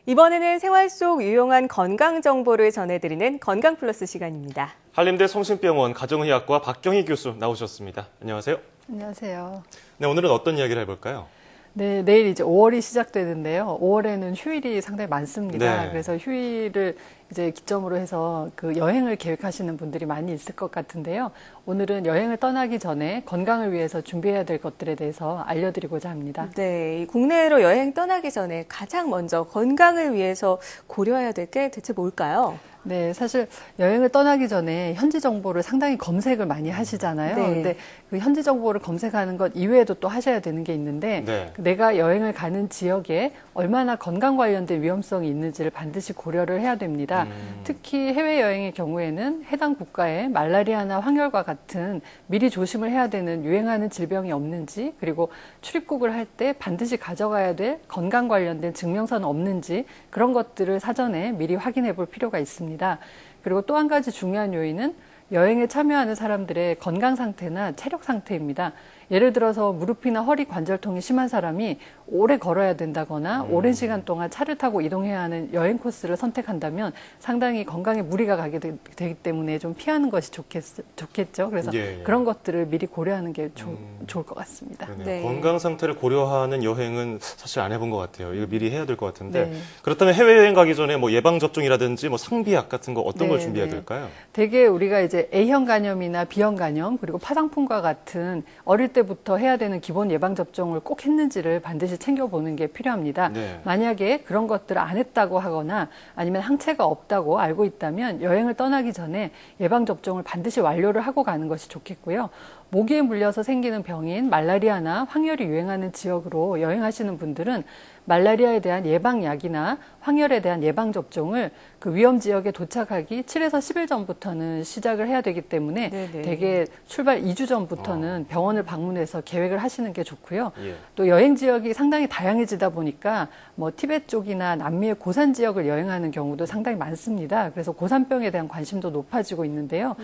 이번에는 생활 속 유용한 건강 정보를 전해드리는 건강 플러스 시간입니다. 한림대 성심병원 가정의학과 박경희 교수 나오셨습니다. 안녕하세요. 안녕하세요. 네, 오늘은 어떤 이야기를 해볼까요? 네, 내일 이제 5월이 시작되는데요. 5월에는 휴일이 상당히 많습니다. 네. 그래서 휴일을 이제 기점으로 해서 그 여행을 계획하시는 분들이 많이 있을 것 같은데요. 오늘은 여행을 떠나기 전에 건강을 위해서 준비해야 될 것들에 대해서 알려드리고자 합니다. 네, 국내로 여행 떠나기 전에 가장 먼저 건강을 위해서 고려해야 될 게 대체 뭘까요? 네, 사실 여행을 떠나기 전에 현지 정보를 상당히 검색을 많이 하시잖아요. 네. 근데 그 현지 정보를 검색하는 것 이외에도 또 하셔야 되는 게 있는데 네. 내가 여행을 가는 지역에 얼마나 건강 관련된 위험성이 있는지를 반드시 고려를 해야 됩니다. 특히 해외여행의 경우에는 해당 국가에 말라리아나 황열과 같은 미리 조심을 해야 되는 유행하는 질병이 없는지, 그리고 출입국을 할 때 반드시 가져가야 될 건강 관련된 증명서는 없는지, 그런 것들을 사전에 미리 확인해 볼 필요가 있습니다. 그리고 또 한 가지 중요한 요인은 여행에 참여하는 사람들의 건강 상태나 체력 상태입니다. 예를 들어서 무릎이나 허리 관절통이 심한 사람이 오래 걸어야 된다거나 오랜 시간 동안 차를 타고 이동해야 하는 여행 코스를 선택한다면 상당히 건강에 무리가 가게 되기 때문에 좀 피하는 것이 좋겠죠. 그래서 예. 그런 것들을 미리 고려하는 게 좋을 것 같습니다. 네. 건강 상태를 고려하는 여행은 사실 안 해본 것 같아요. 이거 미리 해야 될 것 같은데. 네. 그렇다면 해외여행 가기 전에 뭐 예방접종이라든지 뭐 상비약 같은 거 어떤 걸 네, 준비해야 네. 될까요? 되게 우리가 이제 A형 간염이나 B형 간염, 그리고 파상풍과 같은 어릴 때부터 해야 되는 기본 예방접종을 꼭 했는지를 반드시 챙겨보는 게 필요합니다. 네. 만약에 그런 것들을 안 했다고 하거나 아니면 항체가 없다고 알고 있다면 여행을 떠나기 전에 예방접종을 반드시 완료를 하고 가는 것이 좋겠고요. 모기에 물려서 생기는 병인 말라리아나 황열이 유행하는 지역으로 여행하시는 분들은 말라리아에 대한 예방약이나 황열에 대한 예방접종을 그 위험 지역에 도착하기 7에서 10일 전부터는 시작을 해야 되기 때문에 네네. 대개 출발 2주 전부터는 병원을 방문해서 계획을 하시는 게 좋고요. 예. 또 여행 지역이 상당히 다양해지다 보니까 뭐 티베트 쪽이나 남미의 고산 지역을 여행하는 경우도 상당히 많습니다. 그래서 고산병에 대한 관심도 높아지고 있는데요.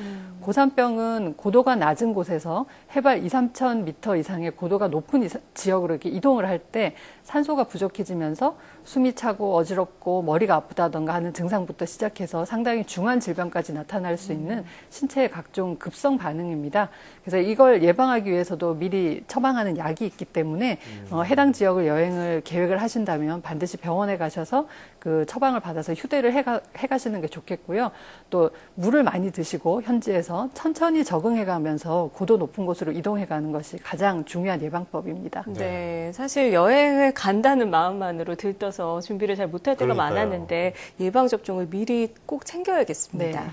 고산병은 고도가 낮은 곳에서 해발 2, 3천 미터 이상의 고도가 높은 지역으로 이렇게 이동을 할 때 산소가 부족해지면서 숨이 차고 어지럽고 머리가 아프다던가 하는 증상부터 시작해서 상당히 중한 질병까지 나타날 수 있는 신체의 각종 급성 반응입니다. 그래서 이걸 예방하기 위해서도 미리 처방하는 약이 있기 때문에 해당 지역을 여행을 계획을 하신다면 반드시 병원에 가셔서 그 처방을 받아서 휴대를 해가시는 게 좋겠고요. 또 물을 많이 드시고 현지에서 천천히 적응해가면서 고도 높은 곳으로 이동해가는 것이 가장 중요한 예방법입니다. 네, 사실 여행을 간다는 마음만으로 들떠서 준비를 잘 못할 때가 그러니까요. 많았는데 예방접종을 미리 꼭 챙겨야겠습니다. 네.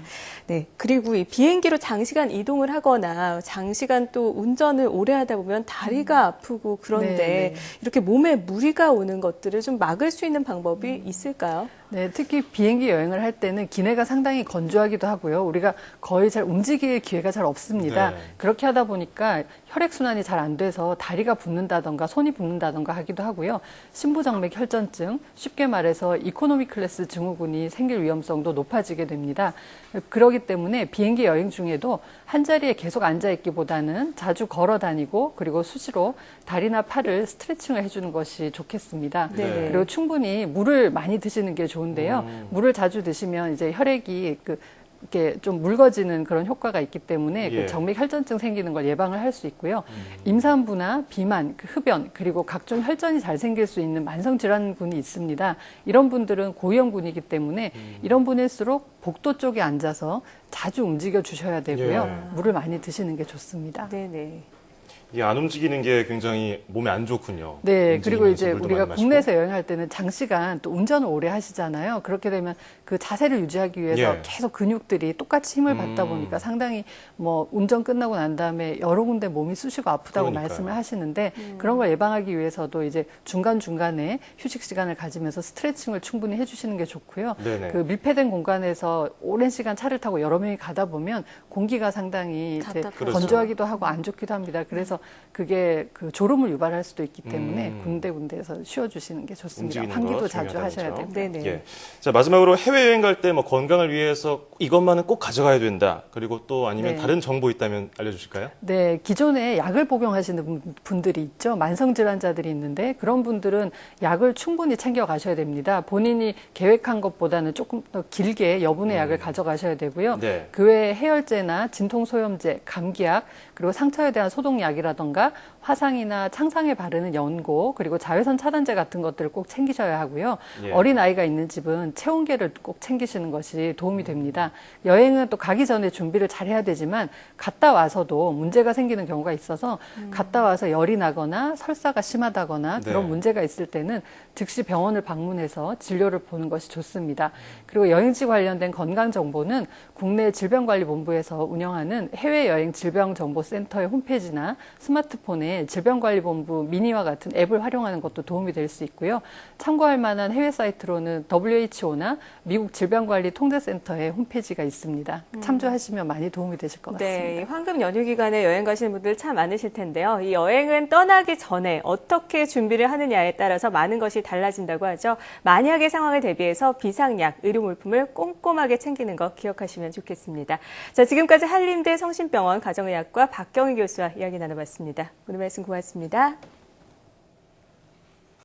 네, 그리고 이 비행기로 장시간 이동을 하거나 장시간 또 운전을 오래 하다 보면 다리가 아프고 그런데 네. 이렇게 몸에 무리가 오는 것들을 좀 막을 수 있는 방법이 있을까요? 네, 특히 비행기 여행을 할 때는 기내가 상당히 건조하기도 하고요. 우리가 거의 잘 움직일 기회가 잘 없습니다. 네. 그렇게 하다 보니까 혈액순환이 잘 안 돼서 다리가 붓는다던가 손이 붓는다던가 하기도 하고요. 심부정맥 혈전증, 쉽게 말해서 이코노미 클래스 증후군이 생길 위험성도 높아지게 됩니다. 그렇기 때문에 비행기 여행 중에도 한 자리에 계속 앉아있기보다는 자주 걸어 다니고 그리고 수시로 다리나 팔을 스트레칭을 해주는 것이 좋겠습니다. 네. 그리고 충분히 물을 많이 드시는 게 좋은데요. 물을 자주 드시면 이제 혈액이 이렇게 좀 묽어지는 그런 효과가 있기 때문에 예. 그 정맥 혈전증 생기는 걸 예방을 할 수 있고요. 임산부나 비만, 흡연, 그리고 각종 혈전이 잘 생길 수 있는 만성 질환군이 있습니다. 이런 분들은 고위험군이기 때문에 이런 분일수록 복도 쪽에 앉아서 자주 움직여 주셔야 되고요. 예. 물을 많이 드시는 게 좋습니다. 네네. 이게 안 움직이는 게 굉장히 몸에 안 좋군요. 네, 그리고 움직이면서 이제 물도 우리가 많이 마시고. 국내에서 여행할 때는 장시간 또 운전을 오래 하시잖아요. 그렇게 되면 그 자세를 유지하기 위해서 예. 계속 근육들이 똑같이 힘을 받다 보니까 상당히 뭐 운전 끝나고 난 다음에 여러 군데 몸이 쑤시고 아프다고 그러니까요. 말씀을 하시는데 그런 걸 예방하기 위해서도 이제 중간중간에 휴식 시간을 가지면서 스트레칭을 충분히 해주시는 게 좋고요. 네네. 그 밀폐된 공간에서 오랜 시간 차를 타고 여러 명이 가다 보면 공기가 상당히 이제 답답하죠. 그렇죠. 건조하기도 하고 안 좋기도 합니다. 그래서 그게 그 졸음을 유발할 수도 있기 때문에 군데군데에서 쉬어주시는 게 좋습니다. 움직이는 환기도 거 자주 하셔야 중요하다는 점. 됩니다. 네네. 예. 자, 마지막으로 해외여행 갈 때 뭐 건강을 위해서 이것만은 꼭 가져가야 된다. 그리고 또 아니면 네. 다른 정보 있다면 알려주실까요? 네, 기존에 약을 복용하시는 분들이 있죠. 만성질환자들이 있는데 그런 분들은 약을 충분히 챙겨 가셔야 됩니다. 본인이 계획한 것보다는 조금 더 길게 여분의 약을 가져가셔야 되고요. 네. 그 외에 해열제나 진통소염제, 감기약, 그리고 상처에 대한 소독약이라던가 화상이나 창상에 바르는 연고, 그리고 자외선 차단제 같은 것들을 꼭 챙기셔야 하고요. 예. 어린 아이가 있는 집은 체온계를 꼭 챙기시는 것이 도움이 됩니다. 여행은 또 가기 전에 준비를 잘 해야 되지만 갔다 와서도 문제가 생기는 경우가 있어서 갔다 와서 열이 나거나 설사가 심하다거나 그런 네. 문제가 있을 때는 즉시 병원을 방문해서 진료를 보는 것이 좋습니다. 그리고 여행지 관련된 건강 정보는 국내 질병관리본부에서 운영하는 해외여행 질병정보센터의 홈페이지나 스마트폰에 질병관리본부 미니와 같은 앱을 활용하는 것도 도움이 될 수 있고요. 참고할 만한 해외 사이트로는 WHO나 미국 질병관리통제센터의 홈페이지가 있습니다. 참조하시면 많이 도움이 되실 것 같습니다. 네, 황금 연휴 기간에 여행 가시는 분들 참 많으실 텐데요. 이 여행은 떠나기 전에 어떻게 준비를 하느냐에 따라서 많은 것이 달라진다고 하죠. 만약의 상황을 대비해서 비상약, 의료물품을 꼼꼼하게 챙기는 거 기억하시면 좋겠습니다. 자, 지금까지 한림대 성심병원 가정의학과 박경희 교수와 이야기 나눠봤습니다. 오늘 말씀 고맙습니다.